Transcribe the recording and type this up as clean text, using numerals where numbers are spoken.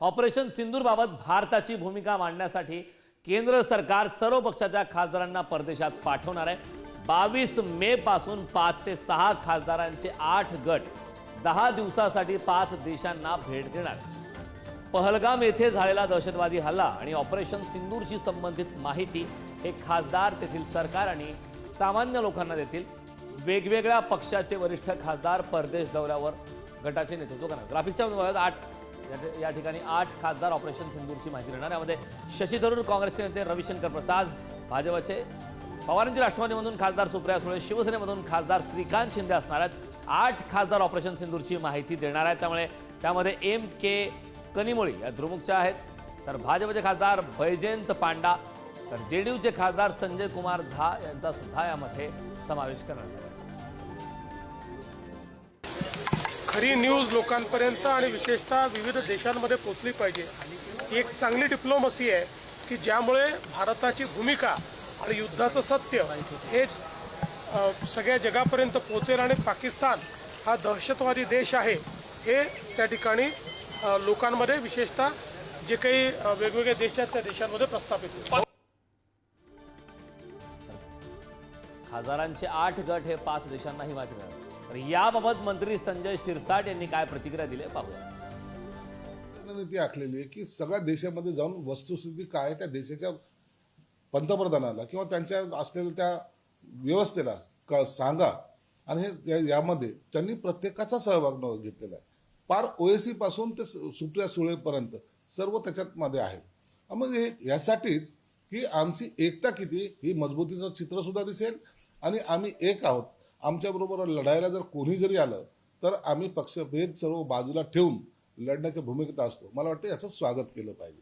Operation सिंदूरबाबत भारताची भूमिका मांडण्यासाठी केंद्र सरकार सर्व पक्षाच्या खासदारांना परदेशात पाठवणार आहे। 22 मे पासून 5 ते 6 खासदारांचे 8 गट 10 दिवसासाठी 5 देशांना भेट देणार। पहलगाम येथे झालेला दहशतवादी हल्ला आणि ऑपरेशन सिंदूरशी संबंधित माहिती हे खासदार तेथील सरकार आणि सामान्य लोकांना देतील। वेगवेगळ्या पक्षाचे वरिष्ठ खासदार परदेश दौऱ्यावर गटाचे नेतृत्व करणार। ग्राफिक्सच्या या ठिकाणी 8 खासदार ऑपरेशन सिंदूरची माहिती देणार। यामध्ये शशी थरूर काँग्रेसचे नेते रविशंकर प्रसाद, भाजपचे पवारांची राष्ट्रवादीमधून खासदार सुप्रिया सुळे, शिवसेनेमधून खासदार श्रीकांत शिंदे असणार आहेत। 8 खासदार ऑपरेशन सिंदूरची माहिती देणार आहेत। त्यामुळे त्यामध्ये MK कनिमोळी या द्रुमुकच्या आहेत, तर भाजपचे खासदार बैजयंत पांडा, तर JDUचे खासदार संजय कुमार झा यांचा सुद्धा यामध्ये समावेश करण्यात आला। खरी न्यूज लोकांपर्यंत आणि विशेषतः विविध देशांमध्ये पोहोचली पाहिजे। ही एक चांगली डिप्लोमसी आहे की ज्यामुळे भारताची भूमिका आणि युद्धाचं सत्य हे सगळ्या जगापर्यंत पोहोचेल आणि पाकिस्तान हा दहशतवादी देश आहे हे त्या ठिकाणी लोकांमध्ये विशेषतः जे काही वेगवेगळे देश आहेत त्या देशांमध्ये प्रस्थापित होईल। खासदारांचे 8 गट हे 5 देशांनाही माहिती देणार। तर याबाबत मंत्री संजय शिरसाट यांनी काय प्रतिक्रिया दिली पाहूया। नीती आखलेली आहे की सगळ्या देशामध्ये जाऊन वस्तुस्थिती काय आहे त्या देशाच्या पंतप्रधानाला किंवा त्यांच्या असलेल्या त्या व्यवस्थेला सांगा आणि यामध्ये त्यांनी प्रत्येकाचा सहभाग घेतलेला आहे। पार OAC पासून ते सुप्रिया सुळेपर्यंत सर्व त्याच्यात मध्ये आहे। मग यासाठीच की आमची एकता किती ही मजबूतीचं चित्र सुद्धा दिसेल आणि आम्ही एक आहोत। आमच्याबरोबर लढायला जर कोणी जरी आलं तर आम्ही पक्षभेद सर्व बाजूला ठेवून लढण्याच्या भूमिकेत असतो। मला वाटतं याचं स्वागत केलं पाहिजे।